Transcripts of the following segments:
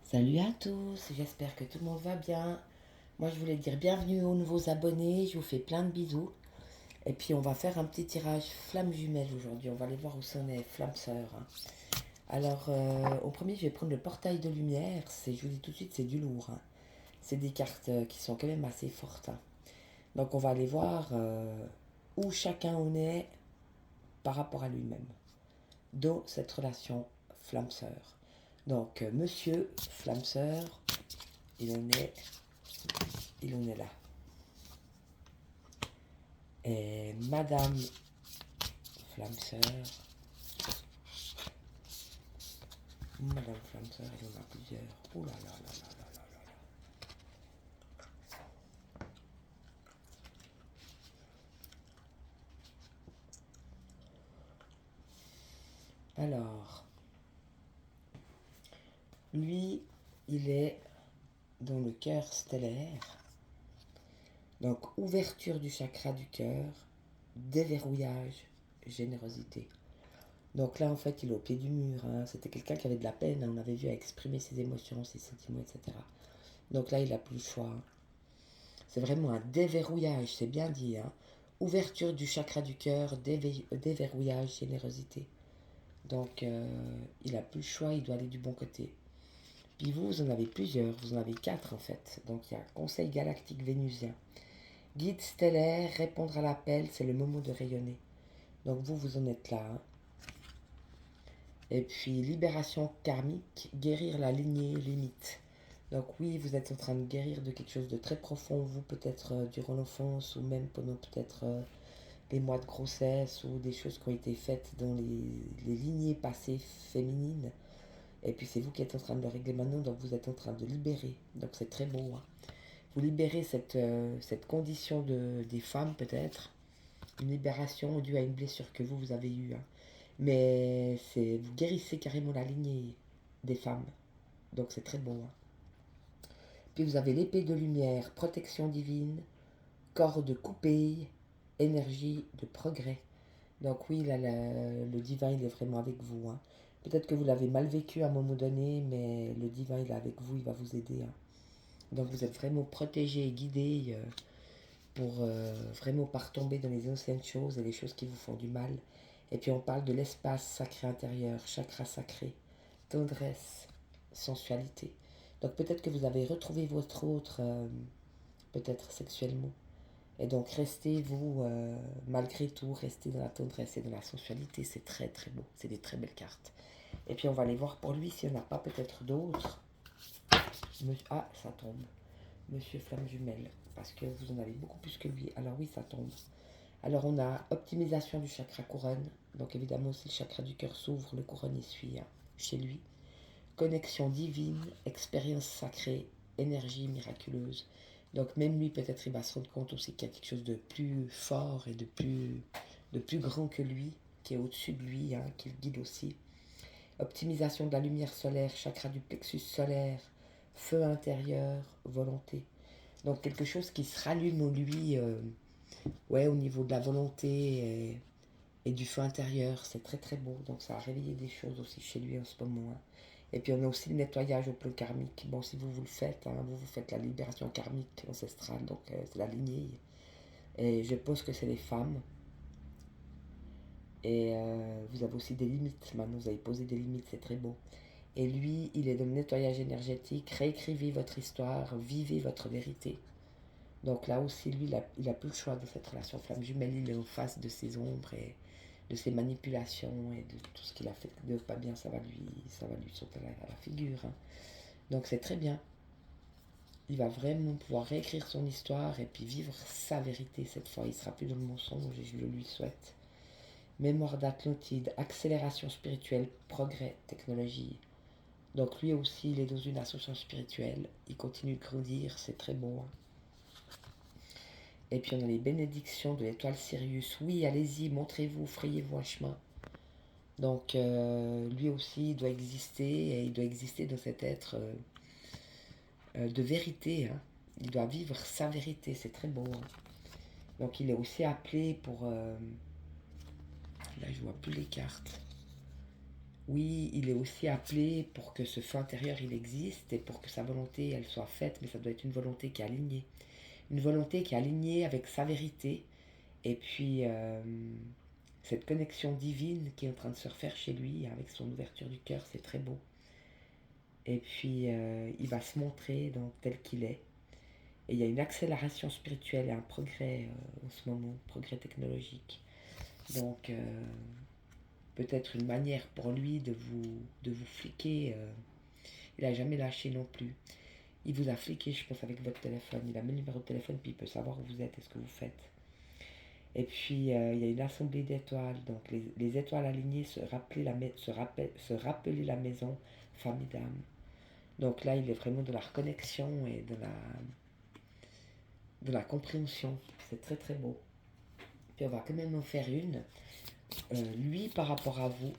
Salut à tous, j'espère que tout le monde va bien. Moi, je voulais dire bienvenue aux nouveaux abonnés, je vous fais plein de bisous. Et puis, on va faire un petit tirage flamme jumelle aujourd'hui. On va aller voir où sont les flammes sœurs, hein. Alors, au premier, je vais prendre le portail de lumière. Je vous dis tout de suite, c'est du lourd, hein. C'est des cartes qui sont quand même assez fortes, hein. Donc, on va aller voir où chacun en est par rapport à lui-même dans cette relation flamme sœur. Donc, monsieur flamme sœur, il en est il en est là. Et Madame Flamseur, Madame Flamseur, il y en a plusieurs. Ouh là là là là là là. Alors, lui, il est dans le cœur stellaire. Donc, ouverture du chakra du cœur, déverrouillage, générosité. Donc là, en fait, il est au pied du mur, hein. C'était quelqu'un qui avait de la peine, hein. On avait vu à exprimer ses émotions, ses sentiments, etc. Donc là, il n'a plus le choix, hein. C'est vraiment un déverrouillage, c'est bien dit, hein. Ouverture du chakra du cœur, déverrouillage, générosité. Donc, il n'a plus le choix, il doit aller du bon côté. Puis vous, vous en avez plusieurs, vous en avez quatre en fait. Donc, il y a Conseil galactique vénusien. Guide stellaire, répondre à l'appel, c'est le moment de rayonner. Donc, vous en êtes là, hein. Et puis, libération karmique, guérir la lignée limite. Donc oui, vous êtes en train de guérir de quelque chose de très profond, vous peut-être durant l'enfance ou même pendant peut-être les mois de grossesse ou des choses qui ont été faites dans les lignées passées féminines. Et puis c'est vous qui êtes en train de le régler maintenant, donc vous êtes en train de libérer. Donc c'est très beau, hein. Vous libérez cette condition des femmes peut-être, une libération due à une blessure que vous avez eue, hein. Mais vous guérissez carrément la lignée des femmes. Donc c'est très beau, hein. Puis vous avez l'épée de lumière, protection divine, corde coupée, énergie de progrès. Donc oui, là, le divin, il est vraiment avec vous, hein. Peut-être que vous l'avez mal vécu à un moment donné, mais le divin, il est avec vous, il va vous aider, hein. Donc vous êtes vraiment protégé et guidé pour vraiment pas retomber dans les anciennes choses et les choses qui vous font du mal. Et puis on parle de l'espace sacré intérieur, chakra sacré, tendresse, sensualité. Donc peut-être que vous avez retrouvé votre autre, peut-être sexuellement. Et donc restez, vous, malgré tout, restez dans la tendresse et dans la sensualité. C'est très très beau. C'est des très belles cartes. Et puis on va aller voir pour lui s'il n'y en a pas peut-être d'autres. Ah, ça tombe. Monsieur Flamme Jumelle. Parce que vous en avez beaucoup plus que lui. Alors oui, ça tombe. Alors on a optimisation du chakra couronne. Donc évidemment, si le chakra du cœur s'ouvre, le couronne y suit, hein, chez lui. Connexion divine, expérience sacrée, énergie miraculeuse. Donc même lui, peut-être, il va se rendre compte aussi qu'il y a quelque chose de plus fort et de plus grand que lui, qui est au-dessus de lui, hein, qui le guide aussi. Optimisation de la lumière solaire, chakra du plexus solaire, feu intérieur, volonté. Donc quelque chose qui se rallume en lui, ouais, au niveau de la volonté et du feu intérieur. C'est très très beau. Donc ça a réveillé des choses aussi chez lui en ce moment, hein. Et puis on a aussi le nettoyage au plan karmique. Bon, si vous le faites, hein, vous faites la libération karmique ancestrale, donc c'est la lignée. Et je pense que c'est les femmes. Et vous avez aussi des limites. Maintenant, vous avez posé des limites, c'est très beau. Et lui, il est dans le nettoyage énergétique. Réécrivez votre histoire, vivez votre vérité. Donc là aussi, lui, il a plus le choix de cette relation flamme jumelle. Il est en face de ses ombres et de ses manipulations et de tout ce qu'il a fait de pas bien. Ça va lui sauter à la figure, hein. Donc c'est très bien. Il va vraiment pouvoir réécrire son histoire et puis vivre sa vérité cette fois. Il sera plus dans le mensonge et je le lui souhaite. Mémoire d'Atlantide, accélération spirituelle, progrès, technologie. Donc lui aussi, il est dans une ascension spirituelle. Il continue de grandir, c'est très beau, hein. Et puis on a les bénédictions de l'étoile Sirius. Oui, allez-y, montrez-vous, frayez-vous un chemin. Donc lui aussi, il doit exister et il doit exister dans cet être de vérité, hein. Il doit vivre sa vérité, c'est très beau, hein. Donc il est aussi appelé pour... là, je vois plus les cartes. Oui, il est aussi appelé pour que ce feu intérieur il existe et pour que sa volonté elle soit faite, mais ça doit être une volonté qui est alignée. Une volonté qui est alignée avec sa vérité et puis cette connexion divine qui est en train de se refaire chez lui avec son ouverture du cœur, c'est très beau. Et puis il va se montrer donc tel qu'il est. Et il y a une accélération spirituelle et un progrès en ce moment, progrès technologique. Donc peut-être une manière pour lui de vous fliquer. Il n'a jamais lâché non plus. Il vous a fliqué, je pense, avec votre téléphone. Il a mis le numéro de téléphone, puis il peut savoir où vous êtes et ce que vous faites. Et puis, il y a une assemblée d'étoiles. Donc, les étoiles alignées se rappeler la maison, femme et dame. Donc là, il est vraiment de la reconnexion et de la compréhension. C'est très, très beau. Puis, on va quand même en faire une. Lui, par rapport à vous.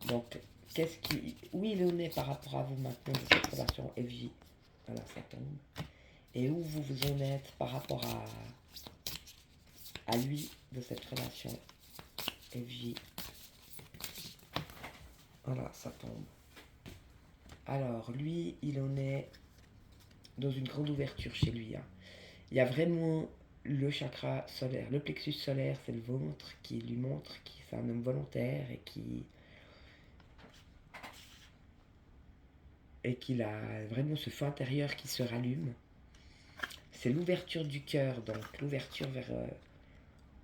Donc, où il en est par rapport à vous maintenant de cette relation FJ. Voilà, ça tombe. Et où vous en êtes par rapport à lui de cette relation FJ. Voilà, ça tombe. Alors, lui, il en est dans une grande ouverture chez lui. Hein. Il y a vraiment le chakra solaire. Le plexus solaire, c'est le ventre qui lui montre qu'il c'est un homme volontaire et qu'il a vraiment ce feu intérieur qui se rallume. C'est l'ouverture du cœur, donc l'ouverture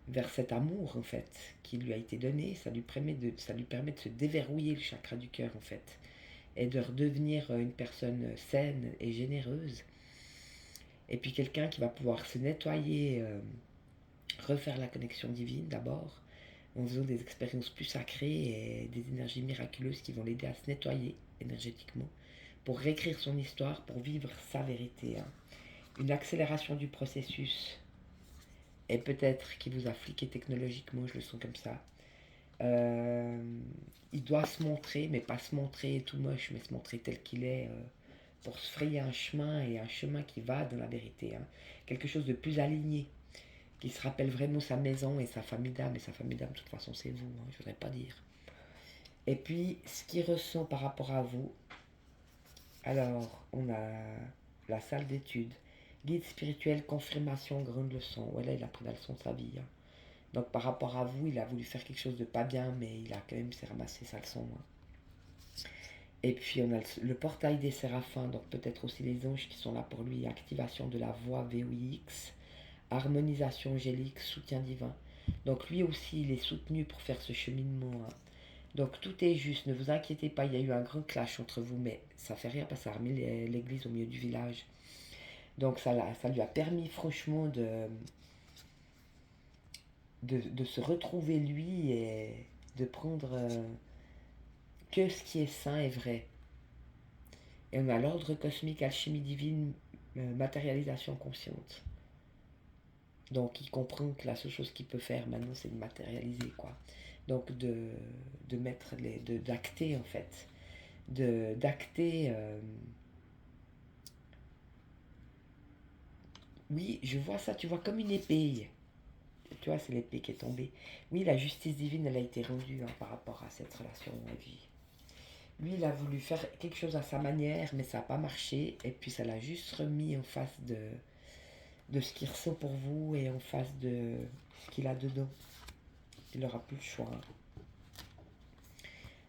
vers cet amour en fait qui lui a été donné. Ça lui permet de se déverrouiller le chakra du cœur en fait et de redevenir une personne saine et généreuse. Et puis quelqu'un qui va pouvoir se nettoyer, refaire la connexion divine d'abord, en faisant des expériences plus sacrées et des énergies miraculeuses qui vont l'aider à se nettoyer énergétiquement pour réécrire son histoire, pour vivre sa vérité. Hein. Une accélération du processus et peut-être qu'il vous a fliqué technologiquement, je le sens comme ça. Euh, il doit se montrer, mais pas se montrer tout moche, mais se montrer tel qu'il est pour se frayer un chemin et un chemin qui va dans la vérité. Hein. Quelque chose de plus aligné, qui se rappelle vraiment sa maison et sa famille d'âme. Et sa famille d'âme, de toute façon, c'est vous, hein, je voudrais pas dire. Et puis, ce qu'il ressent par rapport à vous, alors, on a la salle d'études, guide spirituel, confirmation, grande leçon. Voilà, il a pris la leçon de sa vie. Hein. Donc, par rapport à vous, il a voulu faire quelque chose de pas bien, mais il a quand même ramassé sa leçon. Hein. Et puis, on a le portail des séraphins, donc peut-être aussi les anges qui sont là pour lui. Activation de la voix VOIX, harmonisation angélique, soutien divin. Donc, lui aussi, il est soutenu pour faire ce cheminement. Hein. Donc tout est juste, ne vous inquiétez pas, il y a eu un grand clash entre vous, mais ça fait rien parce que ça a remis l'église au milieu du village. Donc ça lui a permis franchement de se retrouver lui et de prendre que ce qui est sain et vrai. Et on a l'ordre cosmique, alchimie divine, matérialisation consciente. Donc il comprend que la seule chose qu'il peut faire maintenant c'est de matérialiser quoi. Donc de mettre d'acter en fait. D'acter oui, je vois ça, tu vois, comme une épée. Tu vois, c'est l'épée qui est tombée. Oui, la justice divine, elle a été rendue hein, par rapport à cette relation de vie. Lui, il a voulu faire quelque chose à sa manière, mais ça n'a pas marché. Et puis, ça l'a juste remis en face de ce qu'il ressent pour vous et en face de ce qu'il a dedans. Il n'aura plus le choix.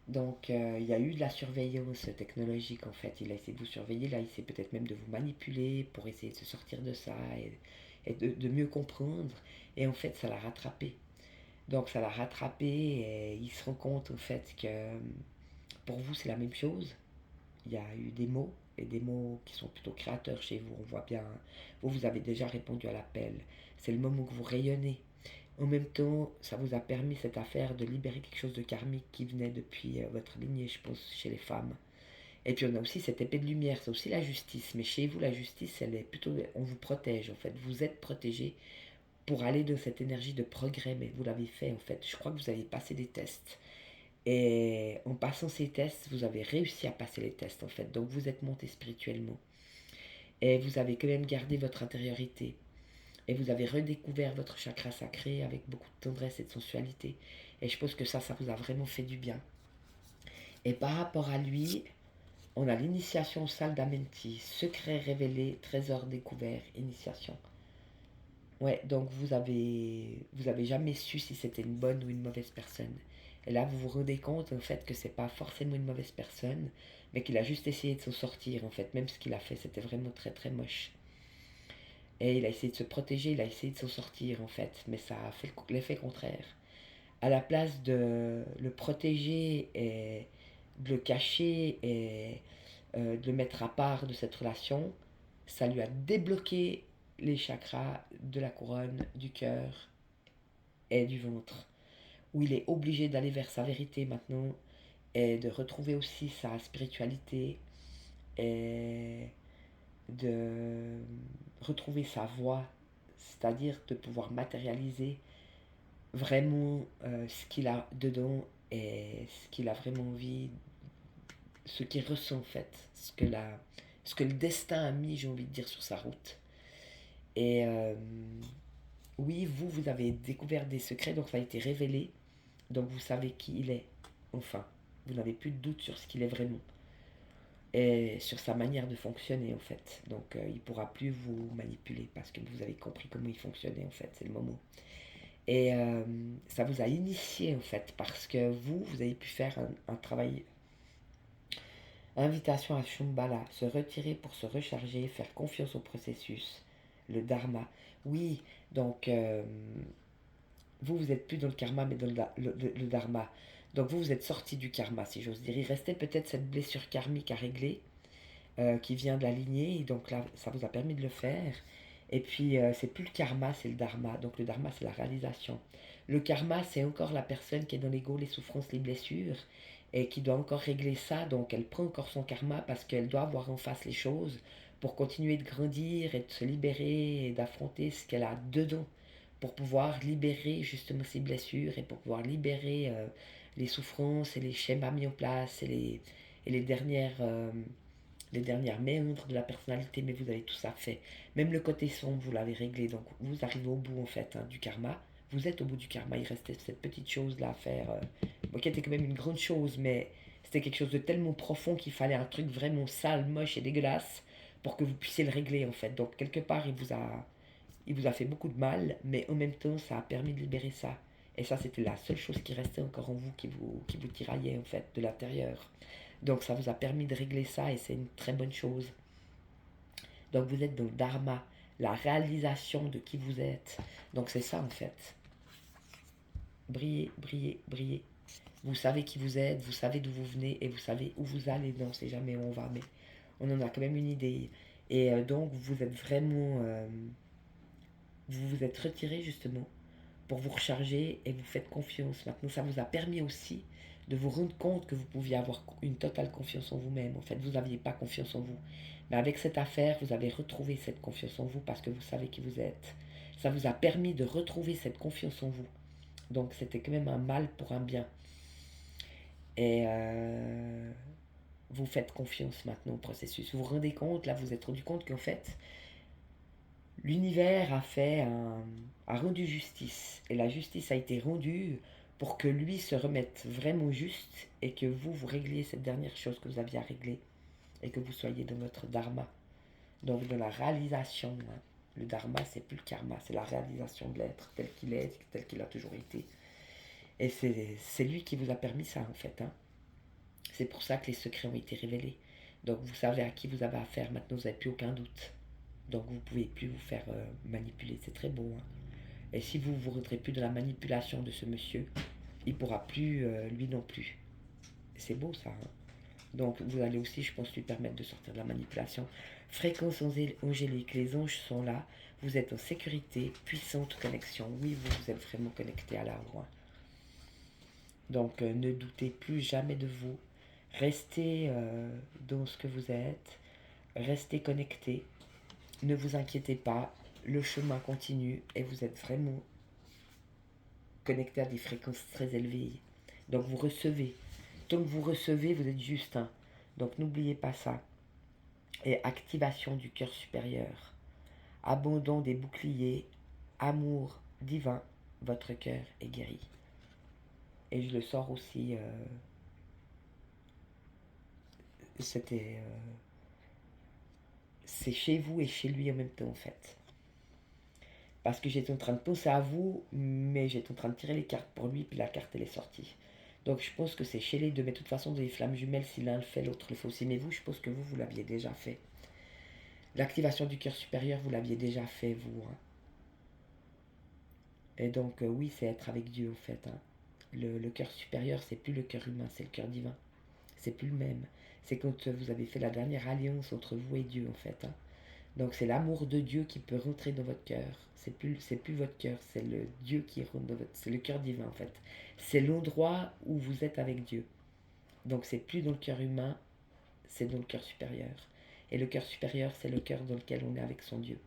Donc, il y a eu de la surveillance technologique, en fait. Il a essayé de vous surveiller. Là, il essaie peut-être même de vous manipuler pour essayer de se sortir de ça et de mieux comprendre. Et en fait, ça l'a rattrapé. Donc, ça l'a rattrapé et il se rend compte, en fait, que pour vous, c'est la même chose. Il y a eu des mots et des mots qui sont plutôt créateurs chez vous. On voit bien, vous avez déjà répondu à l'appel. C'est le moment que vous rayonnez. En même temps, ça vous a permis, cette affaire, de libérer quelque chose de karmique qui venait depuis votre lignée, je pense, chez les femmes. Et puis on a aussi cette épée de lumière, c'est aussi la justice. Mais chez vous, la justice, elle est plutôt... On vous protège, en fait. Vous êtes protégé pour aller dans cette énergie de progrès. Mais vous l'avez fait, en fait. Je crois que vous avez passé des tests. Et en passant ces tests, vous avez réussi à passer les tests, en fait. Donc vous êtes monté spirituellement. Et vous avez quand même gardé votre intériorité. Et vous avez redécouvert votre chakra sacré avec beaucoup de tendresse et de sensualité. Et je pense que ça vous a vraiment fait du bien. Et par rapport à lui, on a l'initiation salle d'Amenti, secret révélé, trésor découvert, initiation. Ouais, donc vous avez jamais su si c'était une bonne ou une mauvaise personne. Et là, vous vous rendez compte en fait que c'est pas forcément une mauvaise personne, mais qu'il a juste essayé de s'en sortir en fait. Même ce qu'il a fait, c'était vraiment très très moche. Et il a essayé de se protéger, il a essayé de s'en sortir en fait, mais ça a fait l'effet contraire. À la place de le protéger et de le cacher et de le mettre à part de cette relation, ça lui a débloqué les chakras de la couronne, du cœur et du ventre, où il est obligé d'aller vers sa vérité maintenant et de retrouver aussi sa spiritualité et de retrouver sa voix, c'est-à-dire de pouvoir matérialiser vraiment ce qu'il a dedans et ce qu'il a vraiment envie, ce qu'il ressent en fait, ce que le destin a mis, j'ai envie de dire, sur sa route. Et oui, vous avez découvert des secrets, donc ça a été révélé, donc vous savez qui il est, enfin, vous n'avez plus de doute sur ce qu'il est vraiment et sur sa manière de fonctionner en fait. Donc il ne pourra plus vous manipuler parce que vous avez compris comment il fonctionnait en fait, c'est le moment. Et ça vous a initié en fait, parce que vous avez pu faire un travail. Invitation à Shambhala, se retirer pour se recharger, faire confiance au processus, le dharma. Oui, donc vous êtes plus dans le karma, mais dans le dharma. Donc vous êtes sorti du karma, si j'ose dire. Il restait peut-être cette blessure karmique à régler, qui vient de la lignée, et donc là, ça vous a permis de le faire. Et puis, c'est plus le karma, c'est le dharma. Donc, le dharma, c'est la réalisation. Le karma, c'est encore la personne qui est dans l'ego, les souffrances, les blessures, et qui doit encore régler ça. Donc, elle prend encore son karma parce qu'elle doit voir en face les choses pour continuer de grandir et de se libérer et d'affronter ce qu'elle a dedans pour pouvoir libérer justement ses blessures et pour pouvoir libérer les souffrances et les schémas mis en place et les dernières méandres de la personnalité, mais vous avez tout ça fait. Même le côté sombre, vous l'avez réglé, donc vous arrivez au bout en fait du karma. Vous êtes au bout du karma, il restait cette petite chose là à faire, qui était quand même une grande chose, mais c'était quelque chose de tellement profond qu'il fallait un truc vraiment sale, moche et dégueulasse pour que vous puissiez le régler en fait. Donc quelque part, il vous a fait beaucoup de mal, mais en même temps, ça a permis de libérer ça. Et ça, c'était la seule chose qui restait encore en vous, qui vous tiraillait en fait de l'intérieur. Donc ça vous a permis de régler ça et c'est une très bonne chose. Donc vous êtes dans le dharma, la réalisation de qui vous êtes. Donc c'est ça en fait. Brillez, brillez, brillez. Vous savez qui vous êtes, vous savez d'où vous venez et vous savez où vous allez. Non, on ne sait jamais où on va, mais on en a quand même une idée. Et donc vous êtes vraiment... vous vous êtes retiré justement pour vous recharger et vous faites confiance. Maintenant, ça vous a permis aussi de vous rendre compte que vous pouviez avoir une totale confiance en vous-même. En fait, vous n'aviez pas confiance en vous. Mais avec cette affaire, vous avez retrouvé cette confiance en vous parce que vous savez qui vous êtes. Ça vous a permis de retrouver cette confiance en vous. Donc, c'était quand même un mal pour un bien. Et vous faites confiance maintenant au processus. Vous vous rendez compte, là, vous vous êtes rendu compte qu'en fait, l'univers a rendu justice. Et la justice a été rendue pour que lui se remette vraiment juste et que vous régliez cette dernière chose que vous aviez à régler et que vous soyez dans votre dharma. Donc dans la réalisation. Hein. Le dharma, c'est plus le karma, c'est la réalisation de l'être tel qu'il est, tel qu'il a toujours été. Et c'est lui qui vous a permis ça en fait. Hein. C'est pour ça que les secrets ont été révélés. Donc vous savez à qui vous avez affaire, maintenant vous n'avez plus aucun doute. Donc vous ne pouvez plus vous faire manipuler, c'est très beau. Hein. Et si vous vous rentrez plus de la manipulation de ce monsieur, il ne pourra plus, lui non plus. C'est beau ça. Hein. Donc vous allez aussi, je pense, lui permettre de sortir de la manipulation. Fréquence angélique, les anges sont là. Vous êtes en sécurité, puissante connexion. Oui, vous êtes vraiment connecté à la loi. Donc ne doutez plus jamais de vous. Restez dans ce que vous êtes. Restez connecté. Ne vous inquiétez pas, le chemin continue et vous êtes vraiment connecté à des fréquences très élevées. Donc vous recevez. Tant que vous recevez, vous êtes juste un. Donc n'oubliez pas ça. Et activation du cœur supérieur. Abandon des boucliers. Amour divin. Votre cœur est guéri. Et je le sors aussi c'était... c'est chez vous et chez lui en même temps, en fait. Parce que j'étais en train de penser à vous, mais j'étais en train de tirer les cartes pour lui, puis la carte, elle est sortie. Donc je pense que c'est chez les deux, mais de toute façon, des flammes jumelles, si l'un le fait, l'autre le fait aussi. Mais vous, je pense que vous l'aviez déjà fait. L'activation du cœur supérieur, vous l'aviez déjà fait, vous. Hein. Et donc, oui, c'est être avec Dieu, en fait. Hein. Le cœur supérieur, c'est plus le cœur humain, c'est le cœur divin. C'est plus le même. C'est quand vous avez fait la dernière alliance entre vous et Dieu, en fait. Hein. Donc, c'est l'amour de Dieu qui peut rentrer dans votre cœur. C'est plus votre cœur, c'est le Dieu qui rentre dans votre... C'est le cœur divin, en fait. C'est l'endroit où vous êtes avec Dieu. Donc, c'est plus dans le cœur humain, c'est dans le cœur supérieur. Et le cœur supérieur, c'est le cœur dans lequel on est avec son Dieu.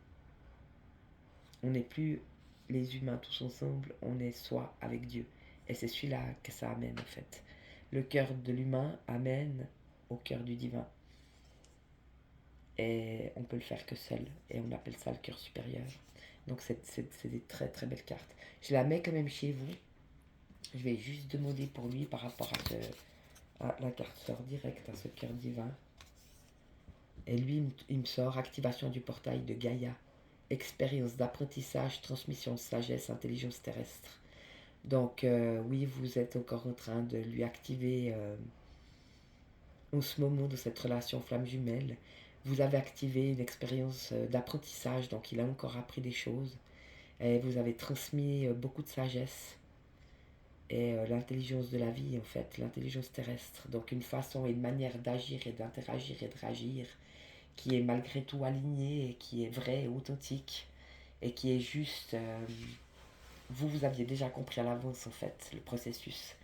On n'est plus les humains tous ensemble, on est soi avec Dieu. Et c'est celui-là que ça amène en fait. Le cœur de l'humain amène au cœur du divin. Et on peut le faire que seul. Et on appelle ça le cœur supérieur. Donc c'est des très très belles cartes. Je la mets quand même chez vous. Je vais juste demander pour lui par rapport à la carte sort direct à ce cœur divin. Et lui, il me sort activation du portail de Gaïa. Expérience d'apprentissage, transmission de sagesse, intelligence terrestre. Donc oui, vous êtes encore en train de lui activer en ce moment de cette relation flamme jumelle. Vous avez activé une expérience d'apprentissage, donc il a encore appris des choses. Et vous avez transmis beaucoup de sagesse et l'intelligence de la vie, en fait, l'intelligence terrestre. Donc une façon et une manière d'agir et d'interagir et de réagir qui est malgré tout alignée et qui est vraie et authentique et qui est juste... vous aviez déjà compris à l'avance, en fait, le processus.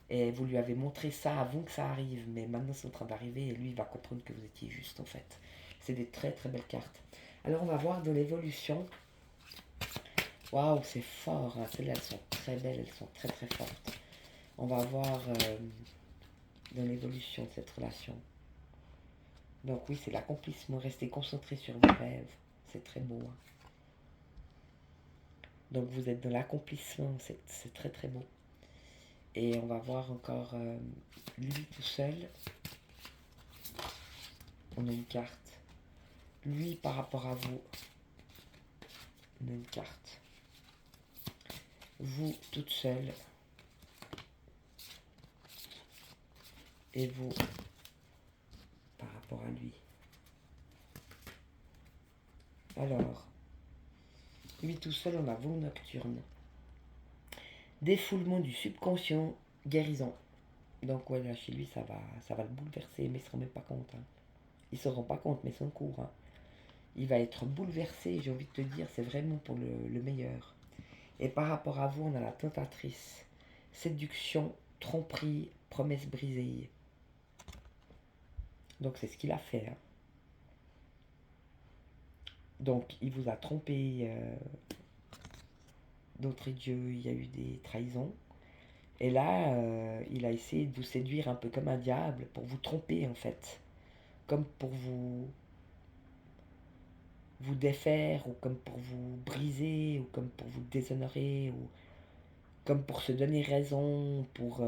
Et vous lui avez montré ça avant que ça arrive, mais maintenant c'est en train d'arriver et lui il va comprendre que vous étiez juste en fait. C'est des très très belles cartes. Alors on va voir dans l'évolution. Waouh, c'est fort, hein. Celles-là elles sont très belles, elles sont très très fortes. On va voir dans l'évolution de cette relation. Donc oui, c'est l'accomplissement, restez concentré sur vos rêves, c'est très beau. Hein. Donc vous êtes dans l'accomplissement, c'est très très beau. Et on va voir encore lui tout seul. On a une carte. Lui par rapport à vous, on a une carte. Vous toute seule. Et vous par rapport à lui. Alors, lui tout seul, on a vol nocturne. Défoulement du subconscient, guérison. Donc voilà, chez lui, ça va le bouleverser, mais il ne se rend même pas compte. Hein. Il ne se rend pas compte, mais c'est en cours. Hein. Il va être bouleversé, j'ai envie de te dire, c'est vraiment pour le meilleur. Et par rapport à vous, on a la tentatrice. Séduction, tromperie, promesse brisée. Donc c'est ce qu'il a fait. Hein. Donc il vous a trompé d'autres dieux, il y a eu des trahisons. Et là, il a essayé de vous séduire un peu comme un diable pour vous tromper en fait. Comme pour vous défaire, ou comme pour vous briser, ou comme pour vous déshonorer, ou comme pour se donner raison, pour...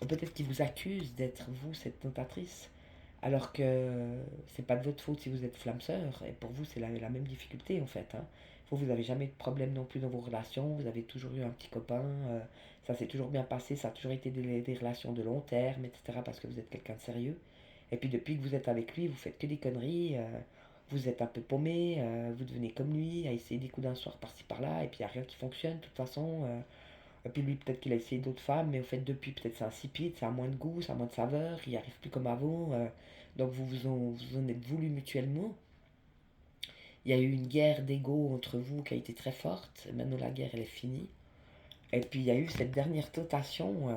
peut-être qu'il vous accuse d'être vous, cette tentatrice, alors que c'est pas de votre faute si vous êtes flamme sœur, et pour vous c'est la même difficulté en fait. Hein. Vous n'avez jamais eu de problème non plus dans vos relations, vous avez toujours eu un petit copain, ça s'est toujours bien passé, ça a toujours été des relations de long terme, etc. parce que vous êtes quelqu'un de sérieux. Et puis depuis que vous êtes avec lui, vous faites que des conneries, vous êtes un peu paumé, vous devenez comme lui, à essayer des coups d'un soir par-ci par-là, et puis il n'y a rien qui fonctionne de toute façon. Et puis lui, peut-être qu'il a essayé d'autres femmes, mais au fait, depuis, peut-être c'est insipide, ça a moins de goût, ça a moins de saveur, il n'y arrive plus comme avant. Donc vous en êtes voulu mutuellement. Il y a eu une guerre d'ego entre vous qui a été très forte. Maintenant, la guerre, elle est finie. Et puis, il y a eu cette dernière tentation,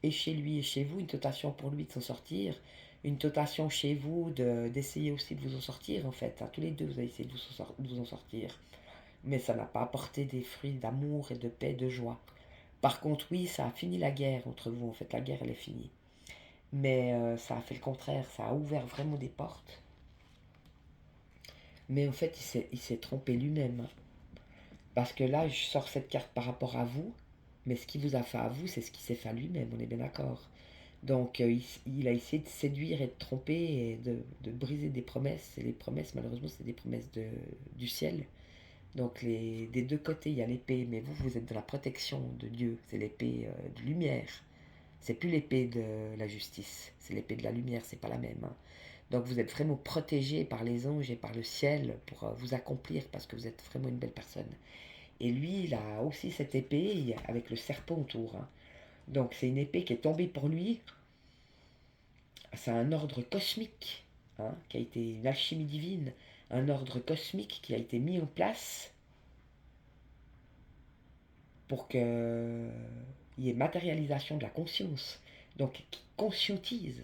et chez lui et chez vous, une tentation pour lui de s'en sortir, une tentation chez vous d'essayer aussi de vous en sortir, en fait. Hein, tous les deux, vous avez essayé de vous en sortir. Mais ça n'a pas apporté des fruits d'amour et de paix, de joie. Par contre, oui, ça a fini la guerre entre vous. En fait, la guerre, elle est finie. Mais ça a fait le contraire. Ça a ouvert vraiment des portes. Mais en fait, il s'est trompé lui-même. Hein. Parce que là, je sors cette carte par rapport à vous. Mais ce qu'il vous a fait à vous, c'est ce qu'il s'est fait à lui-même. On est bien d'accord. Donc il a essayé de séduire et de tromper et de briser des promesses. Et les promesses, malheureusement, c'est des promesses du ciel. Donc des deux côtés, il y a l'épée, mais vous êtes de la protection de Dieu. C'est l'épée de lumière. C'est plus l'épée de la justice, c'est l'épée de la lumière, c'est pas la même, hein. Donc vous êtes vraiment protégé par les anges et par le ciel pour vous accomplir parce que vous êtes vraiment une belle personne. Et lui, il a aussi cette épée avec le serpent autour, hein. Donc c'est une épée qui est tombée pour lui. C'est un ordre cosmique, hein, qui a été une alchimie divine, un ordre cosmique qui a été mis en place pour qu'il y ait matérialisation de la conscience. Donc qui conscientise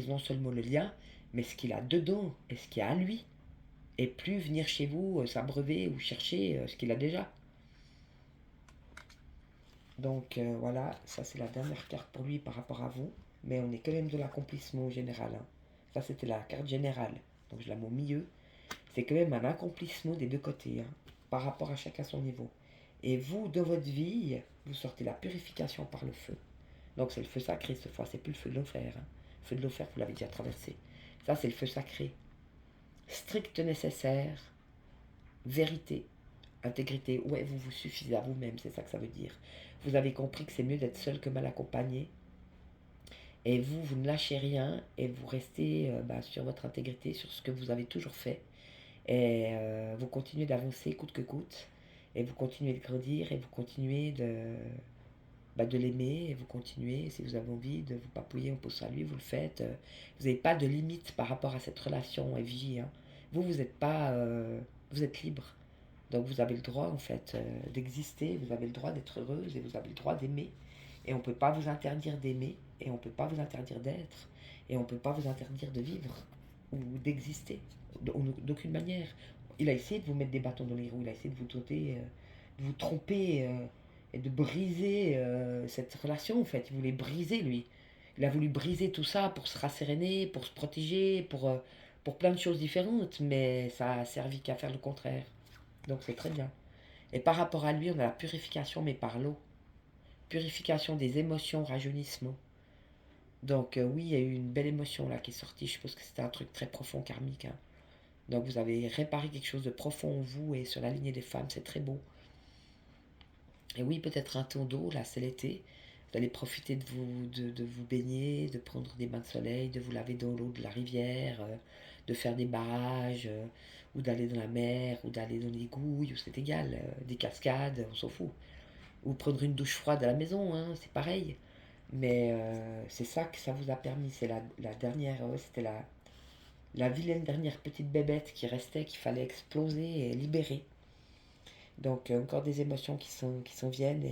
non seulement le lien, mais ce qu'il a dedans et ce qu'il a à lui, et plus venir chez vous s'abreuver ou chercher ce qu'il a déjà. Donc voilà, ça c'est la dernière carte pour lui par rapport à vous, mais on est quand même de l'accomplissement général, hein. Ça c'était la carte générale, donc je la mets au milieu. C'est quand même un accomplissement des deux côtés, hein, par rapport à chacun son niveau. Et vous, de votre vie, vous sortez la purification par le feu. Donc c'est le feu sacré cette fois, c'est plus le feu de l'enfer, hein. Le feu de l'enfer, vous l'avez déjà traversé. Ça c'est le feu sacré. Strict nécessaire, vérité, intégrité. Ouais, vous vous suffisez à vous-même, c'est ça que ça veut dire. Vous avez compris que c'est mieux d'être seul que mal accompagné. Et vous ne lâchez rien et vous restez sur votre intégrité, sur ce que vous avez toujours fait. Et vous continuez d'avancer coûte que coûte. Et vous continuez de grandir et vous continuez de l'aimer. Et vous continuez, si vous avez envie, de vous papouiller un pouce à lui, vous le faites. Vous n'avez pas de limite par rapport à cette relation et vie, hein. Vous n'êtes pas... vous êtes libre. Donc vous avez le droit en fait d'exister, vous avez le droit d'être heureuse et vous avez le droit d'aimer. Et on ne peut pas vous interdire d'aimer et on ne peut pas vous interdire d'être et on ne peut pas vous interdire de vivre ou d'exister d'aucune manière. Il a essayé de vous mettre des bâtons dans les roues, il a essayé de vous doter, de vous tromper et de briser cette relation en fait. Il voulait briser lui. Il a voulu briser tout ça pour se rasséréner, pour se protéger, pour plein de choses différentes, mais ça a servi qu'à faire le contraire. Donc c'est très bien. Et par rapport à lui, on a la purification, mais par l'eau. Purification des émotions, rajeunissement. Donc oui, il y a eu une belle émotion là qui est sortie. Je pense que c'était un truc très profond, karmique, hein. Donc vous avez réparé quelque chose de profond en vous et sur la lignée des femmes, c'est très beau. Et oui, peut-être un ton d'eau, là c'est l'été. Vous allez profiter de vous baigner, de prendre des bains de soleil, de vous laver dans l'eau de la rivière, de faire des barrages, ou d'aller dans la mer, ou d'aller dans les gouilles, ou c'est égal, des cascades, on s'en fout. Ou prendre une douche froide à la maison, hein, c'est pareil. Mais c'est ça que ça vous a permis. C'est la dernière, ouais, c'était la vilaine dernière petite bébête qui restait, qu'il fallait exploser et libérer. Donc encore des émotions qui s'en viennent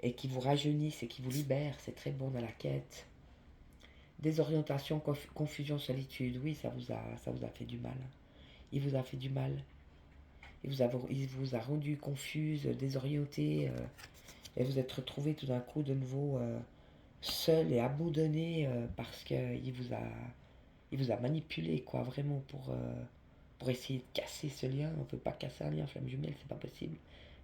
et qui vous rajeunissent et qui vous libèrent. C'est très bon dans la quête. Désorientation, confusion, solitude. Oui, ça vous a fait du mal. Il vous a fait du mal. Il vous a rendu confuse, désorientée. Et vous êtes retrouvé tout d'un coup de nouveau seul et abandonné parce il vous a manipulé, quoi, vraiment pour essayer de casser ce lien. On ne peut pas casser un lien flamme jumelle, c'est pas possible.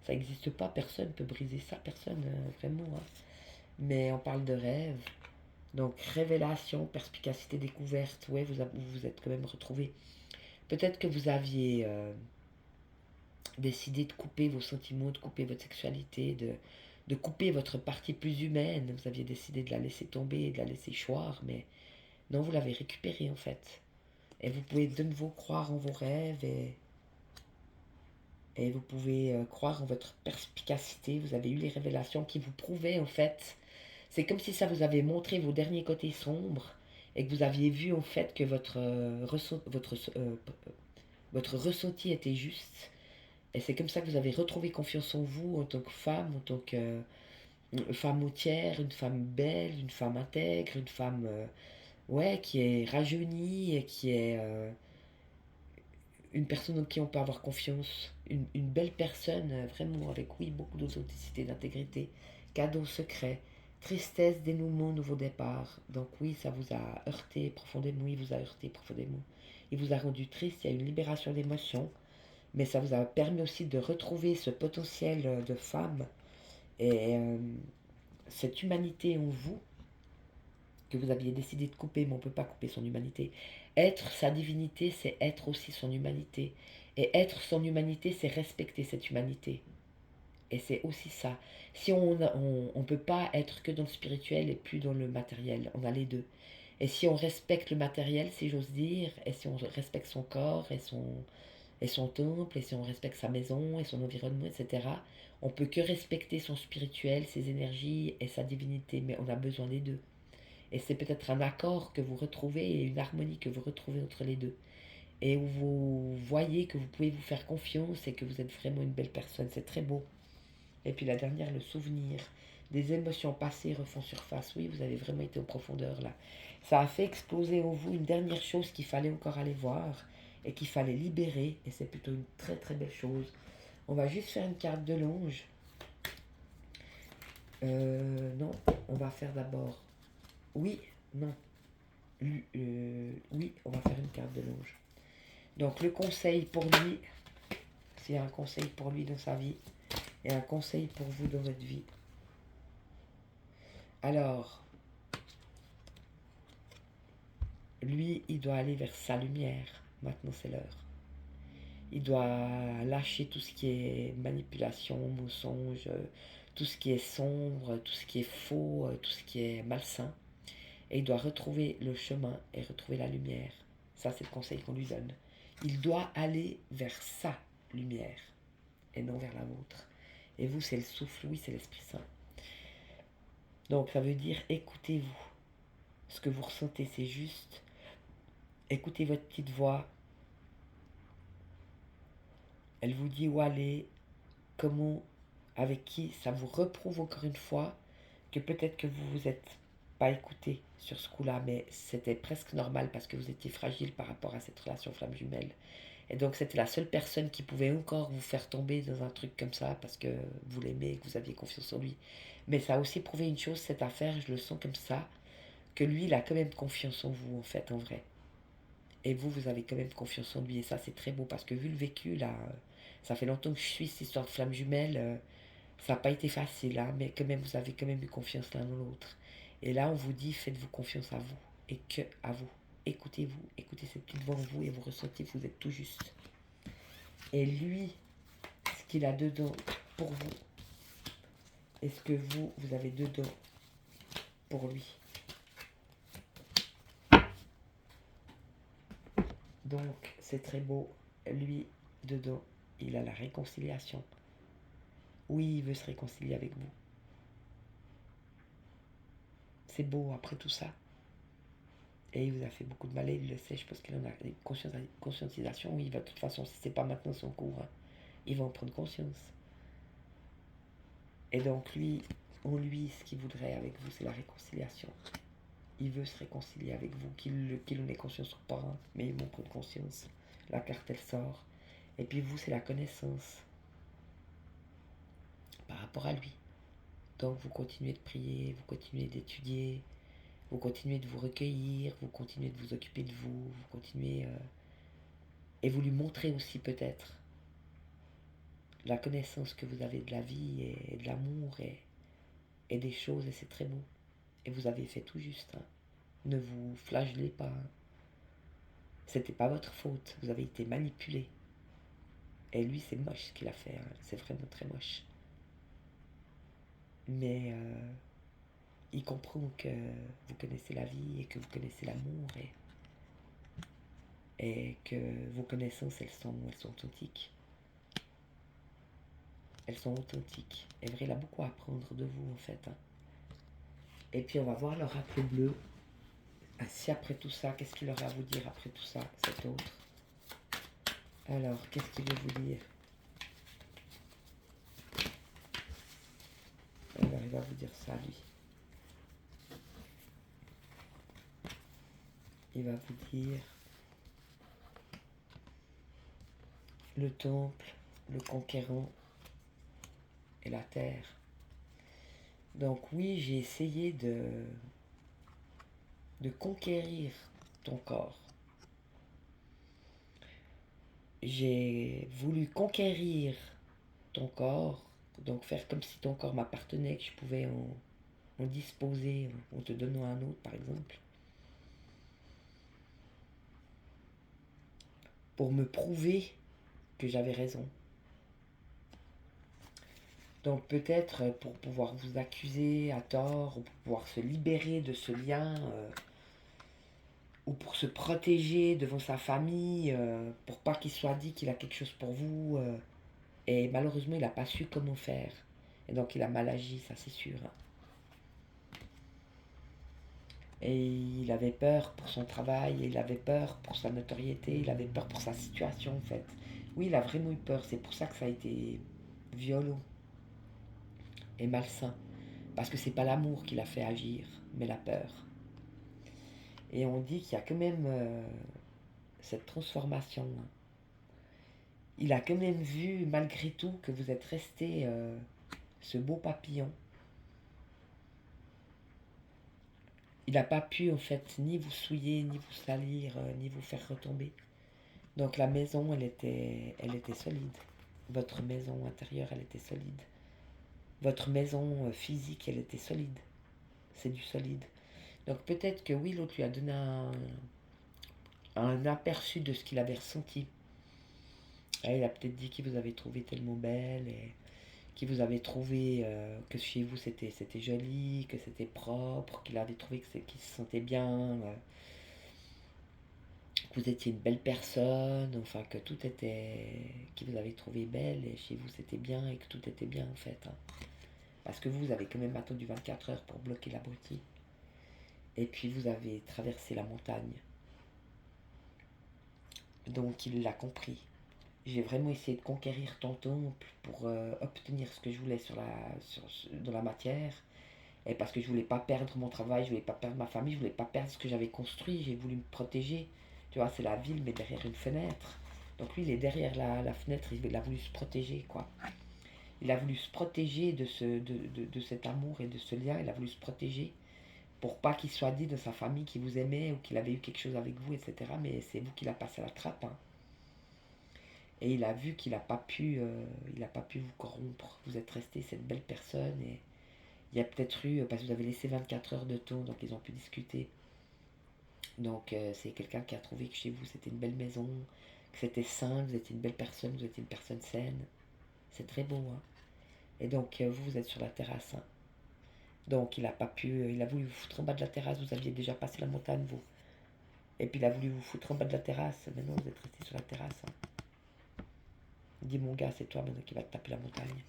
Ça n'existe pas, personne ne peut briser ça, personne, vraiment, hein. Mais on parle de rêve. Donc révélation, perspicacité, découverte, ouais, vous vous êtes quand même retrouvé. Peut-être que vous aviez décidé de couper vos sentiments, de couper votre sexualité, de couper votre partie plus humaine. Vous aviez décidé de la laisser tomber, de la laisser choir, mais non, vous l'avez récupérée en fait. Et vous pouvez de nouveau croire en vos rêves et vous pouvez croire en votre perspicacité. Vous avez eu les révélations qui vous prouvaient en fait. C'est comme si ça vous avait montré vos derniers côtés sombres et que vous aviez vu en fait que votre ressenti était juste. Et c'est comme ça que vous avez retrouvé confiance en vous en tant que femme, en tant que femme entière, une femme belle, une femme intègre, une femme ouais, qui est rajeunie et qui est une personne en qui on peut avoir confiance, une belle personne, vraiment avec, oui, beaucoup d'authenticité, d'intégrité, cadeau secret, tristesse, dénouement, nouveau départ. Donc oui, ça vous a heurté profondément, il vous a heurté profondément. Il vous a rendu triste, il y a une libération d'émotions, mais ça vous a permis aussi de retrouver ce potentiel de femme et cette humanité en vous que vous aviez décidé de couper, mais on ne peut pas couper son humanité. Être sa divinité, c'est être aussi son humanité. Et être son humanité, c'est respecter cette humanité. Et c'est aussi ça. Si on ne peut pas être que dans le spirituel et plus dans le matériel, on a les deux. Et si on respecte le matériel, si j'ose dire, et si on respecte son corps et son temple, et si on respecte sa maison et son environnement, etc., on peut que respecter son spirituel, ses énergies et sa divinité, mais on a besoin des deux. Et c'est peut-être un accord que vous retrouvez et une harmonie que vous retrouvez entre les deux. Et où vous voyez que vous pouvez vous faire confiance et que vous êtes vraiment une belle personne. C'est très beau. Et puis la dernière, le souvenir. Des émotions passées refont surface. Oui, vous avez vraiment été en profondeur là. Ça a fait exploser en vous une dernière chose qu'il fallait encore aller voir et qu'il fallait libérer. Et c'est plutôt une très très belle chose. On va juste faire une carte de l'ange. Non, on va faire d'abord. Oui, non. Oui, on va faire une carte de l'ange. Donc le conseil pour lui, s'il y a un conseil pour lui dans sa vie et un conseil pour vous dans votre vie. Alors, lui, il doit aller vers sa lumière. Maintenant, c'est l'heure. Il doit lâcher tout ce qui est manipulation, mensonge, tout ce qui est sombre, tout ce qui est faux, tout ce qui est malsain. Et il doit retrouver le chemin et retrouver la lumière. Ça, c'est le conseil qu'on lui donne. Il doit aller vers sa lumière et non vers la vôtre. Et vous, c'est le souffle, oui, c'est l'Esprit Saint. Donc, ça veut dire écoutez-vous. Ce que vous ressentez, c'est juste. Écoutez votre petite voix. Elle vous dit où aller, comment, avec qui. Ça vous reprouve encore une fois que peut-être que vous vous êtes pas écouté sur ce coup-là, mais c'était presque normal parce que vous étiez fragile par rapport à cette relation flamme jumelle. Et donc c'était la seule personne qui pouvait encore vous faire tomber dans un truc comme ça parce que vous l'aimez, que vous aviez confiance en lui. Mais ça a aussi prouvé une chose, cette affaire, je le sens comme ça, que lui, il a quand même confiance en vous, en fait, en vrai. Et vous, vous avez quand même confiance en lui. Et ça, c'est très beau parce que vu le vécu, là, ça fait longtemps que je suis cette histoire de flamme jumelle. Ça n'a pas été facile, hein, mais quand même, vous avez quand même eu confiance l'un dans l'autre. Et là, on vous dit, faites-vous confiance à vous et que à vous. Écoutez-vous, écoutez cette petite voix en vous et vous ressentez que vous êtes tout juste. Et lui, ce qu'il a dedans pour vous, et ce que vous, vous avez dedans pour lui. Donc, c'est très beau. Lui, dedans, il a la réconciliation. Oui, il veut se réconcilier avec vous. C'est beau après tout ça. Et il vous a fait beaucoup de mal et il le sait. Je pense qu'il en a des conscientisation. Oui, il va de toute façon, si c'est pas maintenant son cours, hein, il va en prendre conscience. Et donc lui, en lui, ce qu'il voudrait avec vous, c'est la réconciliation. Il veut se réconcilier avec vous, qu'il en ait conscience ou pas, hein, mais ils vont prendre conscience. La carte, elle sort. Et puis vous, c'est la connaissance par rapport à lui. Donc vous continuez de prier, vous continuez d'étudier, vous continuez de vous recueillir, vous continuez de vous occuper de vous, vous continuez... et vous lui montrez aussi peut-être la connaissance que vous avez de la vie et de l'amour et des choses, et c'est très beau. Et vous avez fait tout juste. Hein. Ne vous flagellez pas. Hein. C'était pas votre faute, vous avez été manipulé. Et lui, c'est moche ce qu'il a fait, hein. C'est vraiment très moche. Mais il comprend que vous connaissez la vie et que vous connaissez l'amour et que vos connaissances, elles sont authentiques. Elles sont authentiques. Et vrai, il a beaucoup à apprendre de vous, en fait. Hein. Et puis, on va voir l'oracle bleu. Si après tout ça, qu'est-ce qu'il aurait à vous dire après tout ça, cet autre? Alors, qu'est-ce qu'il veut vous dire? Alors, il va vous dire ça, lui. Il va vous dire le temple, le conquérant et la terre. Donc oui, j'ai essayé de conquérir ton corps. J'ai voulu conquérir ton corps, donc faire comme si ton corps m'appartenait, que je pouvais ont disposé en te donnant un autre, par exemple, pour me prouver que j'avais raison. Donc peut-être pour pouvoir vous accuser à tort, ou pour pouvoir se libérer de ce lien, ou pour se protéger devant sa famille, pour pas qu'il soit dit qu'il a quelque chose pour vous. Et malheureusement, il n'a pas su comment faire. Et donc il a mal agi, ça c'est sûr. Et il avait peur pour son travail, il avait peur pour sa notoriété, il avait peur pour sa situation en fait. Oui, il a vraiment eu peur, c'est pour ça que ça a été violent et malsain. Parce que c'est pas l'amour qui l'a fait agir, mais la peur. Et on dit qu'il y a quand même cette transformation. Il a quand même vu, malgré tout, que vous êtes resté ce beau papillon. Il n'a pas pu, en fait, ni vous souiller, ni vous salir, ni vous faire retomber. Donc la maison, elle était solide. Votre maison intérieure, elle était solide. Votre maison physique, elle était solide. C'est du solide. Donc peut-être que oui, l'autre lui a donné un aperçu de ce qu'il avait ressenti. Et il a peut-être dit qu'il vous avait trouvé tellement belle et qu'il vous avait trouvé que chez vous c'était joli, que c'était propre, qu'il avait trouvé qu'il se sentait bien, que vous étiez une belle personne, enfin que tout était, qu'il vous avait trouvé belle et chez vous c'était bien et que tout était bien en fait. Hein. Parce que vous avez quand même attendu 24 heures pour bloquer l'abruti. Et puis vous avez traversé la montagne. Donc il l'a compris. J'ai vraiment essayé de conquérir ton temple pour obtenir ce que je voulais dans la matière. Et parce que je voulais pas perdre mon travail, je voulais pas perdre ma famille, je voulais pas perdre ce que j'avais construit, j'ai voulu me protéger. Tu vois, c'est la ville, mais derrière une fenêtre. Donc lui, il est derrière la fenêtre, il a voulu se protéger, quoi. Il a voulu se protéger de cet amour et de ce lien, il a voulu se protéger pour pas qu'il soit dit de sa famille qu'il vous aimait ou qu'il avait eu quelque chose avec vous, etc. Mais c'est vous qui l'a passé à la trappe. Hein. Et il a vu qu'il n'a pas pu, vous corrompre. Vous êtes resté cette belle personne et il y a peut-être eu, parce que vous avez laissé 24 heures de temps, donc ils ont pu discuter. Donc c'est quelqu'un qui a trouvé que chez vous c'était une belle maison, que c'était sain, que vous étiez une belle personne, que vous étiez une personne saine. C'est très beau. Hein. Et donc vous êtes sur la terrasse. Hein. Donc il a pas pu, il a voulu vous foutre en bas de la terrasse, vous aviez déjà passé la montagne vous. Et puis il a voulu vous foutre en bas de la terrasse, maintenant vous êtes resté sur la terrasse. Hein. Il dit mon gars c'est toi maintenant qui va te taper la montagne.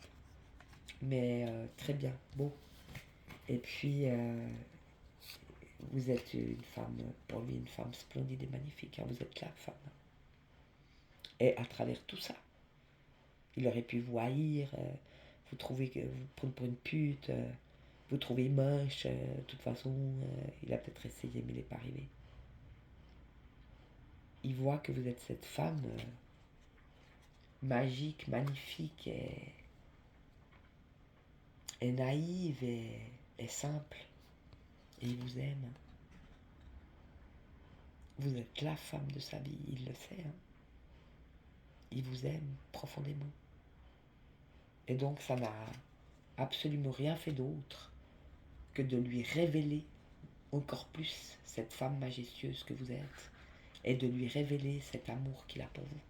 Mais très bien, beau. Et puis vous êtes une femme, pour lui une femme splendide et magnifique, hein, vous êtes la femme. Et à travers tout ça, il aurait pu vous haïr, vous trouver que vous prendre pour une pute, vous trouver moche, de toute façon, il a peut-être essayé mais il n'est pas arrivé. Il voit que vous êtes cette femme magique, magnifique et naïve et simple. Et il vous aime. Vous êtes la femme de sa vie, il le sait. Hein. Il vous aime profondément. Et donc ça n'a absolument rien fait d'autre que de lui révéler encore plus cette femme majestueuse que vous êtes et de lui révéler cet amour qu'il a pour vous.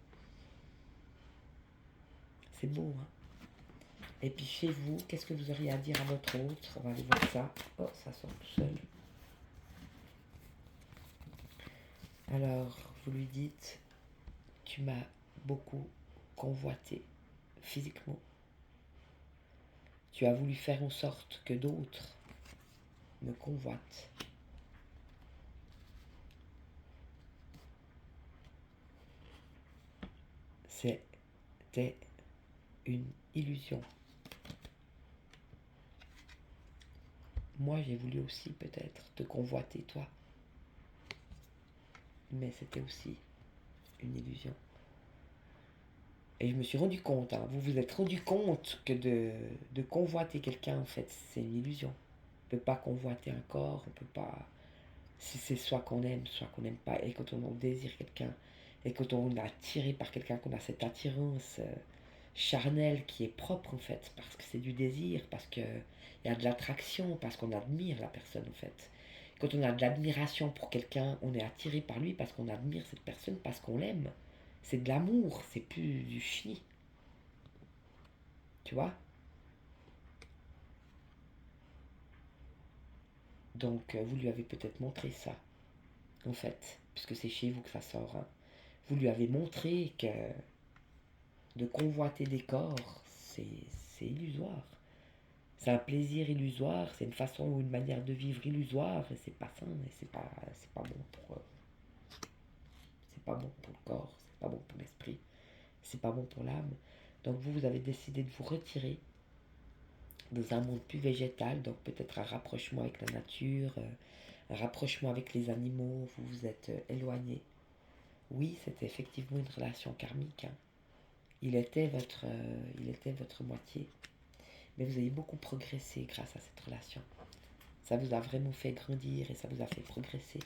C'est beau, hein? Et puis chez vous, qu'est-ce que vous auriez à dire à votre autre? On va aller voir ça. Oh, ça sort tout seul. Alors, vous lui dites, tu m'as beaucoup convoité physiquement. Tu as voulu faire en sorte que d'autres me convoitent. C'était une illusion. Moi, j'ai voulu aussi peut-être te convoiter, toi. Mais c'était aussi une illusion. Et je me suis rendu compte, hein, vous vous êtes rendu compte que de convoiter quelqu'un, en fait, c'est une illusion. On ne peut pas convoiter un corps, on peut pas... Si c'est soit qu'on aime, soit qu'on n'aime pas. Et quand on désire quelqu'un, et quand on est attiré par quelqu'un, qu'on a cette attirance, charnel qui est propre en fait, parce que c'est du désir, parce que il y a de l'attraction, parce qu'on admire la personne en fait. Quand on a de l'admiration pour quelqu'un, on est attiré par lui parce qu'on admire cette personne, parce qu'on l'aime. C'est de l'amour, c'est plus du chi, tu vois. Donc vous lui avez peut-être montré ça, en fait, puisque c'est chez vous que ça sort. Hein. Vous lui avez montré que de convoiter des corps, c'est illusoire. C'est un plaisir illusoire, c'est une façon ou une manière de vivre illusoire, et c'est pas sain, et c'est pas bon pour, c'est pas bon pour le corps, c'est pas bon pour l'esprit, c'est pas bon pour l'âme. Donc vous avez décidé de vous retirer dans un monde plus végétal, donc peut-être un rapprochement avec la nature, un rapprochement avec les animaux, vous vous êtes éloigné. Oui, c'était effectivement une relation karmique. Hein. Il était votre moitié. Mais vous avez beaucoup progressé grâce à cette relation. Ça vous a vraiment fait grandir et ça vous a fait progresser.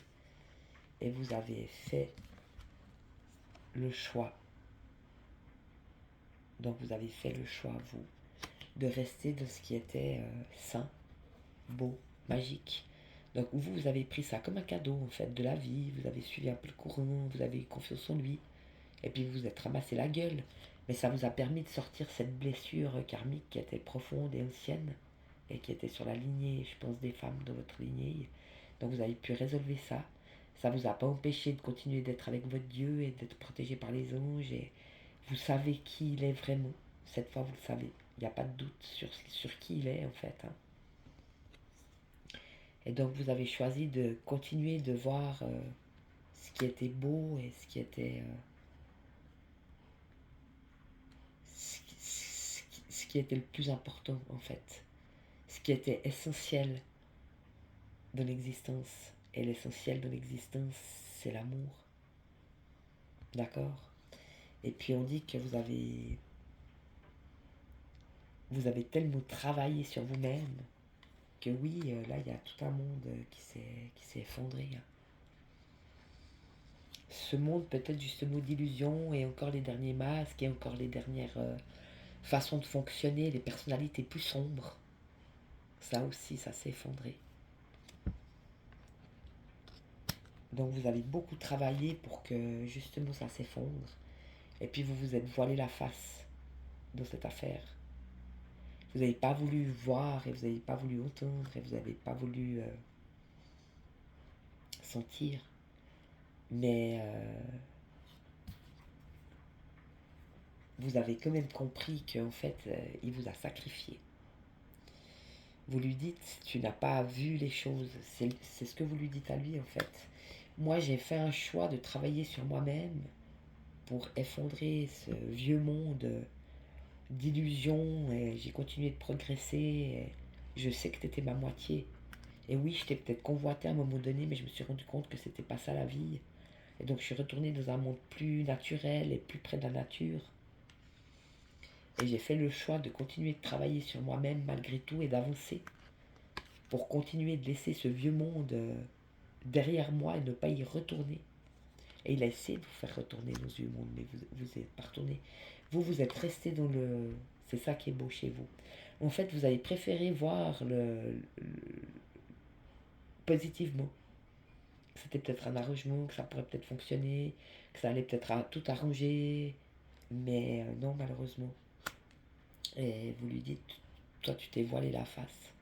Et vous avez fait le choix. Donc vous avez fait le choix, vous, de rester dans ce qui était sain, beau, magique. Donc vous avez pris ça comme un cadeau en fait de la vie. Vous avez suivi un peu le courant, vous avez eu confiance en lui. Et puis vous vous êtes ramassé la gueule. Mais ça vous a permis de sortir cette blessure karmique qui était profonde et ancienne. Et qui était sur la lignée, je pense, des femmes de votre lignée. Donc vous avez pu résolver ça. Ça ne vous a pas empêché de continuer d'être avec votre Dieu et d'être protégé par les anges. Et vous savez qui il est vraiment. Cette fois, vous le savez. Il n'y a pas de doute sur qui il est, en fait. Hein. Et donc, vous avez choisi de continuer de voir ce qui était beau et ce qui était le plus important, en fait. Ce qui était essentiel de l'existence. Et l'essentiel de l'existence, c'est l'amour. D'accord. Et puis on dit que vous avez tellement travaillé sur vous-même que oui, là, il y a tout un monde qui s'est effondré. Hein. Ce monde, peut-être juste ce mot d'illusion et encore les derniers masques et encore les dernières façons de fonctionner, les personnalités plus sombres. Ça aussi, ça s'est effondré. Donc vous avez beaucoup travaillé pour que justement ça s'effondre. Et puis vous vous êtes voilé la face dans cette affaire. Vous n'avez pas voulu voir et vous n'avez pas voulu entendre et vous n'avez pas voulu sentir. Mais vous avez quand même compris qu'en fait, il vous a sacrifié. Vous lui dites, tu n'as pas vu les choses. C'est ce que vous lui dites à lui en fait. Moi, j'ai fait un choix de travailler sur moi-même pour effondrer ce vieux monde d'illusions et j'ai continué de progresser. Et je sais que tu étais ma moitié. Et oui, je t'ai peut-être convoité à un moment donné, mais je me suis rendu compte que c'était pas ça la vie. Et donc je suis retournée dans un monde plus naturel et plus près de la nature. Et j'ai fait le choix de continuer de travailler sur moi-même malgré tout et d'avancer pour continuer de laisser ce vieux monde derrière moi et ne pas y retourner. Et il a essayé de vous faire retourner dans ce vieux monde, mais vous êtes pas retourné. Vous êtes resté dans le... C'est ça qui est beau chez vous. En fait, vous avez préféré voir positivement. C'était peut-être un arrangement, que ça pourrait peut-être fonctionner, que ça allait peut-être tout arranger. Mais non, malheureusement. Et vous lui dites, toi tu t'es voilé la face.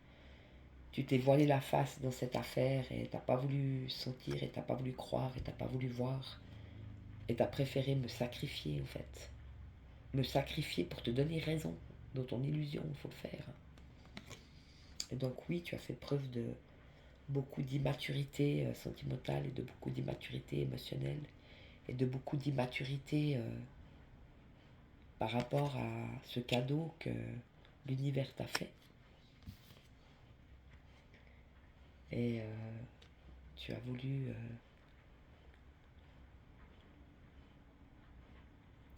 Tu t'es voilé la face dans cette affaire et t'as pas voulu sentir et t'as pas voulu croire et t'as pas voulu voir. Et t'as préféré me sacrifier en fait. Me sacrifier pour te donner raison dans ton illusion, il faut le faire. Et donc oui, tu as fait preuve de beaucoup d'immaturité sentimentale et de beaucoup d'immaturité émotionnelle et de beaucoup d'immaturité par rapport à ce cadeau que l'univers t'a fait. Et tu as voulu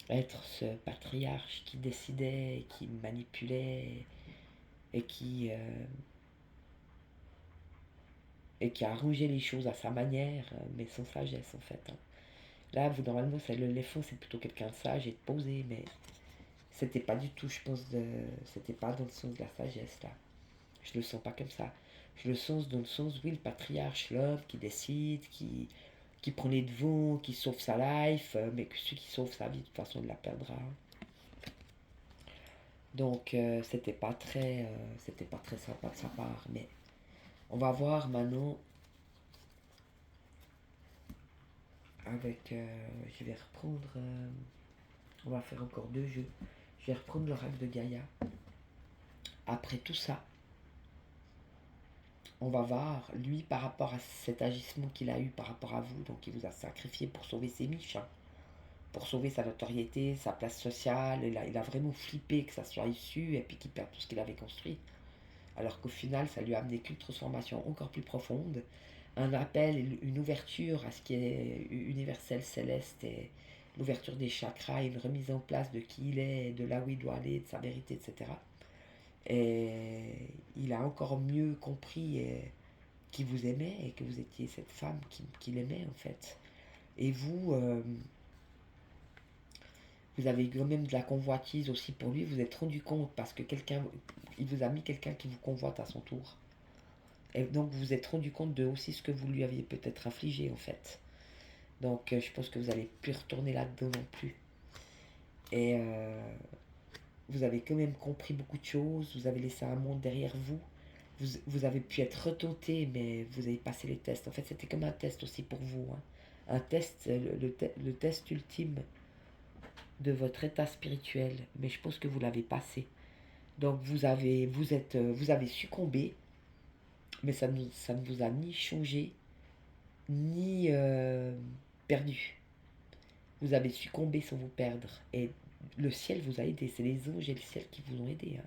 être ce patriarche qui décidait, qui manipulait et qui a arrangé les choses à sa manière, mais sans sagesse en fait. Hein. Là, vous, normalement, l'éléphant, c'est plutôt quelqu'un de sage et de posé, mais c'était pas du tout, je pense, c'était pas dans le sens de la sagesse, là. Je le sens pas comme ça. Je le sens dans le sens, oui, le patriarche, l'homme qui décide, qui prend les devants, qui sauve sa life, mais que celui qui sauve sa vie, de toute façon, il la perdra. Donc, c'était pas très sympa de sa part. Mais on va voir maintenant avec, je vais reprendre, on va faire encore 2 jeux. Je vais reprendre l'oracle de Gaïa. Après tout ça, on va voir, lui, par rapport à cet agissement qu'il a eu par rapport à vous, donc il vous a sacrifié pour sauver ses miches, hein, pour sauver sa notoriété, sa place sociale. Il a vraiment flippé que ça soit issu et puis qu'il perde tout ce qu'il avait construit. Alors qu'au final, ça lui a amené qu'une transformation encore plus profonde, un appel, une ouverture à ce qui est universel, céleste, et l'ouverture des chakras, et une remise en place de qui il est, de là où il doit aller, de sa vérité, etc. Et il a encore mieux compris qu'il vous aimait et que vous étiez cette femme qu'il aimait en fait. Et vous, vous avez eu quand même de la convoitise aussi pour lui, vous vous êtes rendu compte parce que il vous a mis quelqu'un qui vous convoite à son tour. Et donc vous vous êtes rendu compte de aussi ce que vous lui aviez peut-être infligé en fait. Donc je pense que vous n'allez plus retourner là-dedans non plus. Et vous avez quand même compris beaucoup de choses, vous avez laissé un monde derrière vous. Vous avez pu être retenté, mais vous avez passé les tests. En fait, c'était comme un test aussi pour vous, hein. Un test, le test ultime de votre état spirituel. Mais je pense que vous l'avez passé. Donc vous avez succombé, mais ça ne vous a ni changé, ni perdu. Vous avez succombé sans vous perdre. Et le ciel vous a aidé. C'est les anges et le ciel qui vous ont aidé, hein.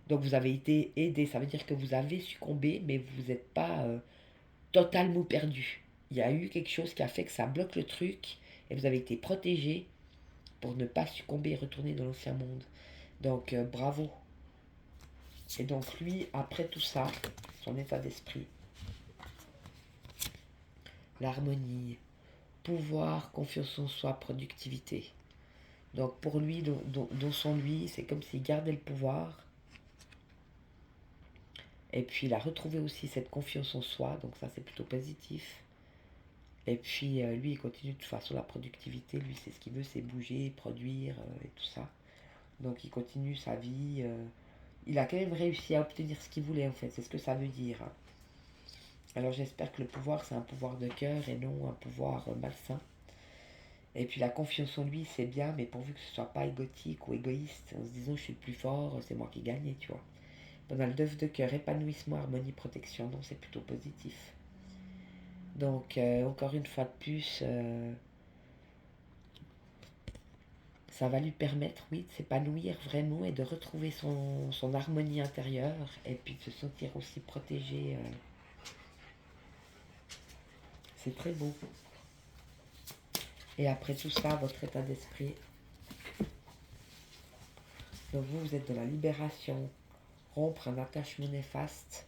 Donc vous avez été aidé. Ça veut dire que vous avez succombé, mais vous n'êtes pas totalement perdu. Il y a eu quelque chose qui a fait que ça bloque le truc et vous avez été protégé pour ne pas succomber et retourner dans l'ancien monde. Donc bravo. Et donc lui, après tout ça, son état d'esprit, l'harmonie, pouvoir, confiance en soi, productivité. Donc pour lui, dans son lui, c'est comme s'il gardait le pouvoir. Et puis il a retrouvé aussi cette confiance en soi, donc ça c'est plutôt positif. Et puis lui, il continue de toute façon la productivité. Lui, c'est ce qu'il veut, c'est bouger, produire et tout ça. Donc il continue sa vie. Il a quand même réussi à obtenir ce qu'il voulait en fait. C'est ce que ça veut dire, hein. Alors j'espère que le pouvoir, c'est un pouvoir de cœur et non un pouvoir malsain. Et puis la confiance en lui, c'est bien, mais pourvu que ce soit pas égotique ou égoïste, en se disant je suis le plus fort, c'est moi qui gagne, tu vois. Pendant le 9 de cœur, épanouissement, harmonie, protection, donc c'est plutôt positif. Donc encore une fois de plus, ça va lui permettre, oui, de s'épanouir vraiment et de retrouver son harmonie intérieure et puis de se sentir aussi protégé. C'est très beau. Et après tout ça, votre état d'esprit. Donc vous êtes dans la libération, rompre un attachement néfaste.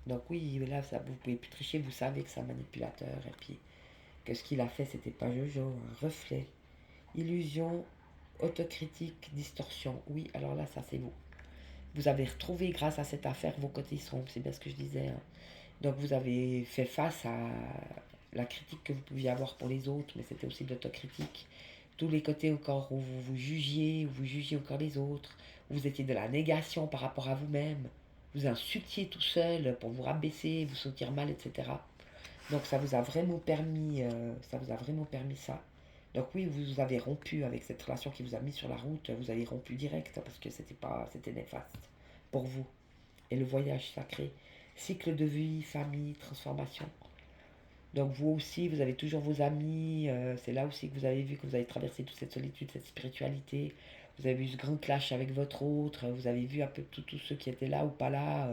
Donc oui, là, ça, vous pouvez plus tricher, vous savez que c'est un manipulateur et puis que ce qu'il a fait, c'était pas Jojo, un reflet. Illusion, autocritique, distorsion. Oui, alors là, ça c'est vous. Vous avez retrouvé grâce à cette affaire vos côtés sombres, c'est bien ce que je disais, hein. Donc vous avez fait face à la critique que vous pouviez avoir pour les autres, mais c'était aussi de l'autocritique. Tous les côtés encore où vous jugiez encore les autres, où vous étiez de la négation par rapport à vous-même, vous insultiez tout seul pour vous rabaisser, vous sentir mal, etc. Donc ça vous a vraiment permis, ça. Donc oui, vous avez rompu avec cette relation qui vous a mis sur la route, vous avez rompu direct parce que c'était néfaste pour vous. Et le voyage sacré, cycle de vie, famille, transformation. Donc vous aussi, vous avez toujours vos amis, c'est là aussi que vous avez vu que vous avez traversé toute cette solitude, cette spiritualité. Vous avez eu ce grand clash avec votre autre, vous avez vu un peu tous ceux qui étaient là ou pas là.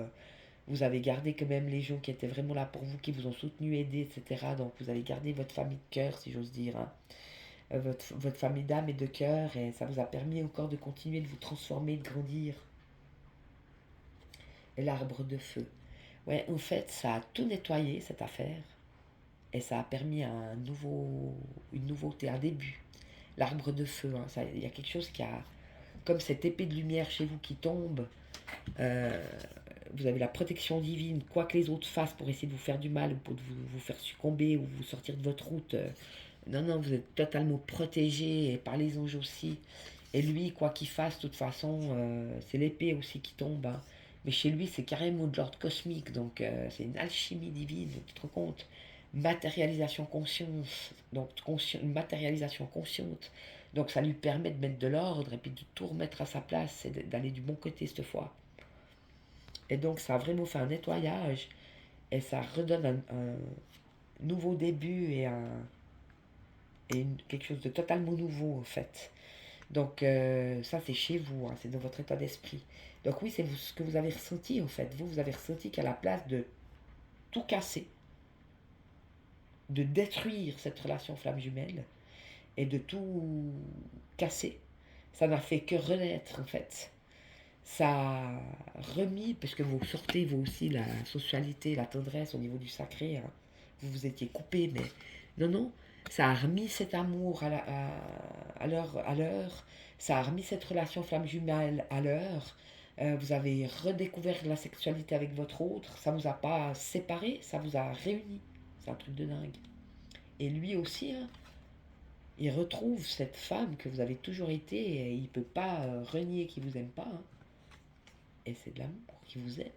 Vous avez gardé quand même les gens qui étaient vraiment là pour vous, qui vous ont soutenu, aidé, etc. Donc vous avez gardé votre famille de cœur, si j'ose dire, hein. Votre famille d'âme et de cœur, et ça vous a permis encore de continuer de vous transformer, de grandir. Et l'arbre de feu. Ouais, en fait, ça a tout nettoyé, cette affaire. Et ça a permis une nouveauté, un début. L'arbre de feu, hein, il y a quelque chose qui a comme cette épée de lumière chez vous qui tombe, vous avez la protection divine, quoi que les autres fassent pour essayer de vous faire du mal, ou pour vous faire succomber, ou vous sortir de votre route. Non, non, vous êtes totalement protégé par les anges aussi. Et lui, quoi qu'il fasse, de toute façon, c'est l'épée aussi qui tombe, hein. Mais chez lui, c'est carrément de l'ordre cosmique, donc c'est une alchimie divine, tu te rends compte? Matérialisation conscience, donc une matérialisation consciente. Donc ça lui permet de mettre de l'ordre et puis de tout remettre à sa place et d'aller du bon côté cette fois. Et donc ça a vraiment fait un nettoyage et ça redonne un nouveau début et quelque chose de totalement nouveau en fait. Donc ça c'est chez vous, hein, c'est dans votre état d'esprit. Donc oui, c'est ce que vous avez ressenti en fait. Vous avez ressenti qu'à la place de tout casser, de détruire cette relation flamme jumelle et de tout casser, ça n'a fait que renaître en fait. Ça a remis, parce que vous sortez vous aussi la sensualité, la tendresse au niveau du sacré, hein. Vous vous étiez coupé, mais non, non, ça a remis cet amour à l'heure, ça a remis cette relation flamme jumelle à l'heure. Vous avez redécouvert la sexualité avec votre autre, ça vous a pas séparé, ça vous a réunis. C'est un truc de dingue. Et lui aussi, hein, il retrouve cette femme que vous avez toujours été et il ne peut pas renier qu'il ne vous aime pas, hein. Et c'est de l'amour qui vous aime.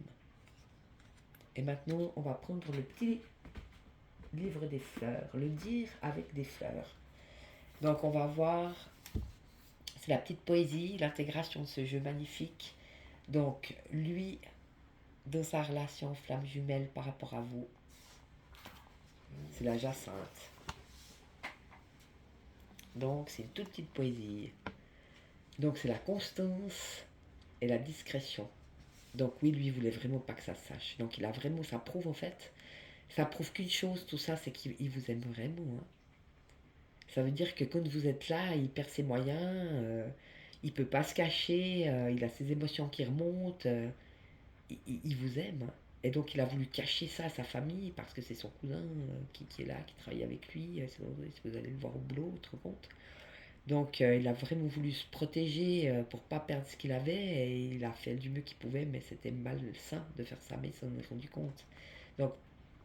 Et maintenant, on va prendre le petit livre des fleurs, le dire avec des fleurs. Donc on va voir, c'est la petite poésie, l'intégration de ce jeu magnifique. Donc lui, dans sa relation flamme jumelle par rapport à vous, c'est la jacinthe. Donc c'est une toute petite poésie. Donc c'est la constance et la discrétion. Donc oui, lui, il voulait vraiment pas que ça se sache. Donc il a vraiment, ça prouve en fait, ça prouve qu'une chose, tout ça, c'est qu'il vous aime vraiment, hein. Ça veut dire que quand vous êtes là, il perd ses moyens, il peut pas se cacher, il a ses émotions qui remontent, il vous aime, hein. Et donc il a voulu cacher ça à sa famille parce que c'est son cousin qui est là, qui travaille avec lui, si vous allez le voir au boulot, tu te rends compte. Donc il a vraiment voulu se protéger pour pas perdre ce qu'il avait et il a fait du mieux qu'il pouvait, mais c'était malsain de faire ça, mais il s'en est rendu compte. Donc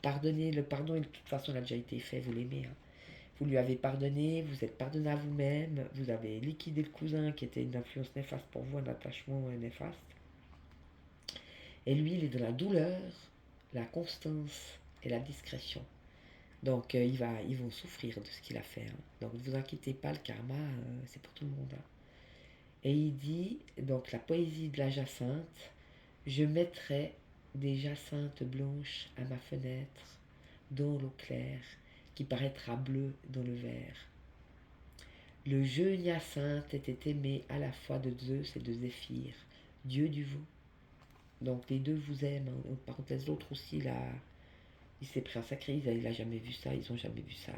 pardonnez, le pardon, de toute façon, il a déjà été fait, vous l'aimez, hein. Vous lui avez pardonné, vous êtes pardonné à vous-même, vous avez liquidé le cousin qui était une influence néfaste pour vous, un attachement néfaste. Et lui, il est dans la douleur, la constance et la discrétion. Donc ils vont souffrir de ce qu'il a fait, hein. Donc ne vous inquiétez pas, le karma, c'est pour tout le monde, hein. Et il dit, donc la poésie de la jacinthe, je mettrai des jacinthes blanches à ma fenêtre, dans l'eau claire, qui paraîtra bleue dans le verre. Le jeune Hyacinthe était aimé à la fois de Zeus et de Zéphyr, dieu du vent. Donc les deux vous aiment, hein. Par parenthèse, l'autre aussi, là, il s'est pris un sacré, il n'a jamais vu ça, ils n'ont jamais vu ça.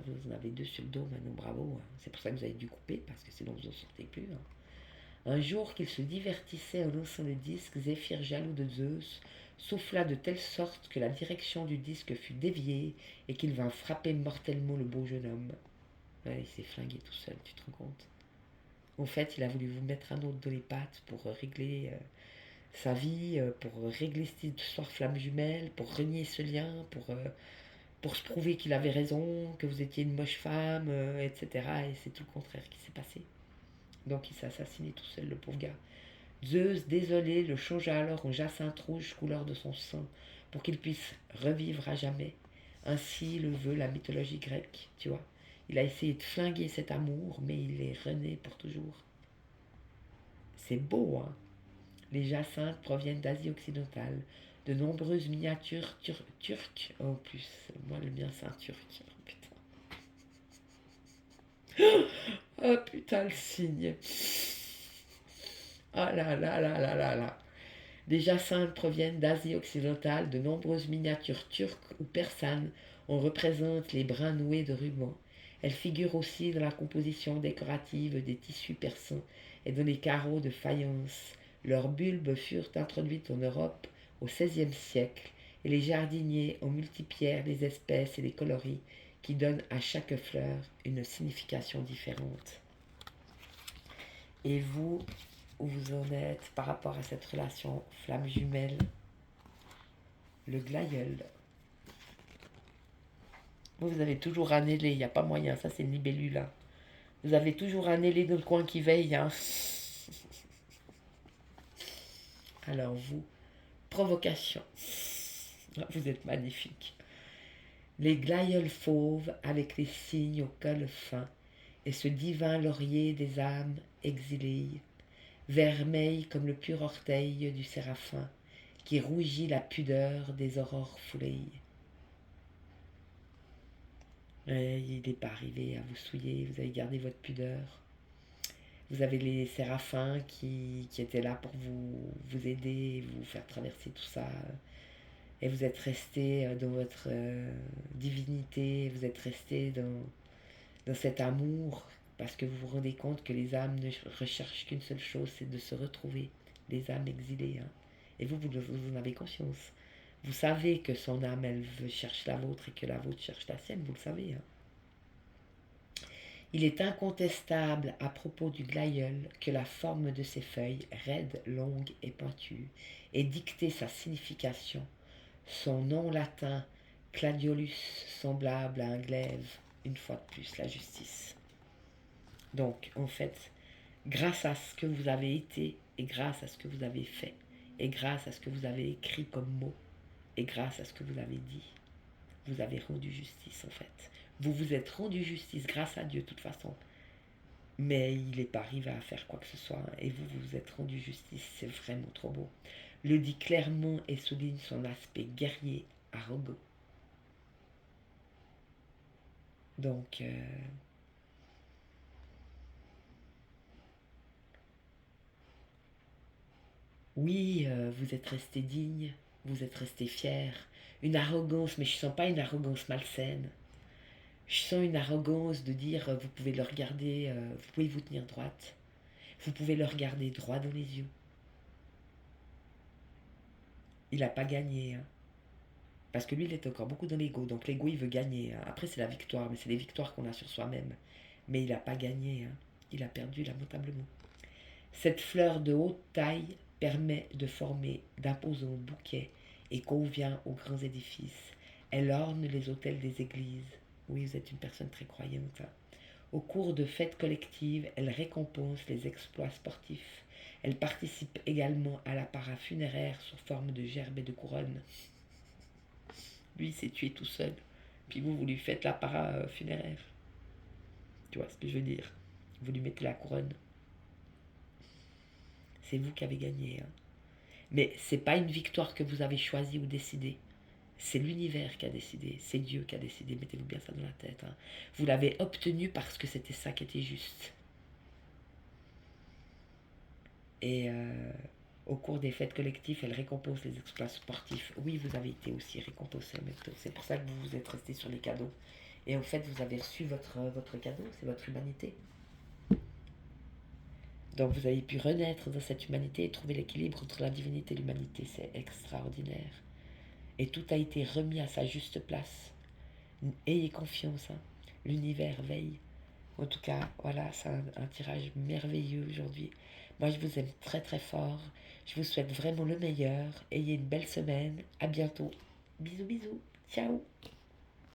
Vous en avez deux sur le dos, maintenant, bravo, hein. C'est pour ça que vous avez dû couper, parce que sinon vous n'en sortez plus, hein. Un jour qu'il se divertissait en lançant le disque, Zéphyr, jaloux de Zeus, souffla de telle sorte que la direction du disque fut déviée et qu'il vint frapper mortellement le beau jeune homme. Ouais, il s'est flingué tout seul, tu te rends compte? En fait, il a voulu vous mettre un autre dans les pattes pour régler sa vie, pour régler cette histoire flamme jumelle, pour renier ce lien, pour se prouver qu'il avait raison, que vous étiez une moche femme, etc. Et c'est tout le contraire qui s'est passé. Donc il s'est assassiné tout seul, le pauvre gars. Zeus, désolé, le changea alors en jacinthe rouge couleur de son sang, pour qu'il puisse revivre à jamais. Ainsi le veut la mythologie grecque, tu vois. Il a essayé de flinguer cet amour, mais il est rené pour toujours. C'est beau, hein? Les jacinthes proviennent d'Asie occidentale. De nombreuses miniatures turques. En plus, moi le mien c'est un turc. Oh, putain. Oh putain le signe. Ah là là là là là là. Les jacinthes proviennent d'Asie occidentale. De nombreuses miniatures turques ou persanes en représentent les brins noués de rubans. Elles figurent aussi dans la composition décorative des tissus persans et dans les carreaux de faïence. Leurs bulbes furent introduites en Europe au XVIe siècle et les jardiniers en multiplièrent les espèces et les coloris qui donnent à chaque fleur une signification différente. Et vous, où vous en êtes par rapport à cette relation flamme jumelle? Le glaïeul. Vous avez toujours un ailé, il n'y a pas moyen, ça c'est une libellule. Hein. Vous avez toujours un ailé dans le coin qui veille. Hein. Alors vous, provocation. Vous êtes magnifique. Les glaïeuls fauves avec les cygnes au col fin et ce divin laurier des âmes exilées, vermeil comme le pur orteil du séraphin qui rougit la pudeur des aurores foulées. Il n'est pas arrivé à vous souiller, vous avez gardé votre pudeur. Vous avez les séraphins qui étaient là pour vous aider, vous faire traverser tout ça. Et vous êtes resté dans votre divinité, vous êtes resté dans cet amour, parce que vous vous rendez compte que les âmes ne recherchent qu'une seule chose, c'est de se retrouver, les âmes exilées. Hein. Et vous en avez conscience. Vous savez que son âme, elle cherche la vôtre et que la vôtre cherche la sienne, vous le savez. Hein. Il est incontestable à propos du glaïeul que la forme de ses feuilles, raides, longues et pointues, ait dicté sa signification. Son nom latin, Cladiolus, semblable à un glaive, une fois de plus, la justice. Donc, en fait, grâce à ce que vous avez été, et grâce à ce que vous avez fait, et grâce à ce que vous avez écrit comme mots, et grâce à ce que vous avez dit, vous avez rendu justice, en fait. Vous vous êtes rendu justice grâce à Dieu, de toute façon. Mais il n'est pas arrivé à faire quoi que ce soit. Et vous vous êtes rendu justice, c'est vraiment trop beau. Le dit clairement et souligne son aspect guerrier, arrogant. Donc, oui, vous êtes resté digne, vous êtes resté fier. Une arrogance, mais je ne sens pas une arrogance malsaine. Je sens une arrogance de dire, vous pouvez le regarder, vous pouvez vous tenir droite. Vous pouvez le regarder droit dans les yeux. Il n'a pas gagné. Hein. Parce que lui, il est encore beaucoup dans l'ego. Donc l'ego, il veut gagner. Hein. Après, c'est la victoire, mais c'est les victoires qu'on a sur soi-même. Mais il n'a pas gagné. Hein. Il a perdu lamentablement. Cette fleur de haute taille permet de former d'imposants bouquets et convient aux grands édifices. Elle orne les autels des églises. Oui, vous êtes une personne très croyante. Hein. Au cours de fêtes collectives, elle récompense les exploits sportifs. Elle participe également à l'apparat funéraire sous forme de gerbes et de couronnes. Lui, il s'est tué tout seul. Puis vous lui faites l'apparat funéraire. Tu vois ce que je veux dire? Vous lui mettez la couronne. C'est vous qui avez gagné. Hein. Mais c'est pas une victoire que vous avez choisie ou décidée. C'est l'univers qui a décidé. C'est Dieu qui a décidé. Mettez-vous bien ça dans la tête. Hein. Vous l'avez obtenu parce que c'était ça qui était juste. Et au cours des fêtes collectives, elle récompense les exploits sportifs. Oui, vous avez été aussi récompensé. C'est pour ça que vous vous êtes resté sur les cadeaux. Et en fait, vous avez reçu votre cadeau, c'est votre humanité. Donc vous avez pu renaître dans cette humanité et trouver l'équilibre entre la divinité et l'humanité. C'est extraordinaire. Et tout a été remis à sa juste place. Ayez confiance. Hein. L'univers veille. En tout cas, voilà, c'est un tirage merveilleux aujourd'hui. Moi, je vous aime très très fort. Je vous souhaite vraiment le meilleur. Ayez une belle semaine. À bientôt. Bisous, bisous. Ciao.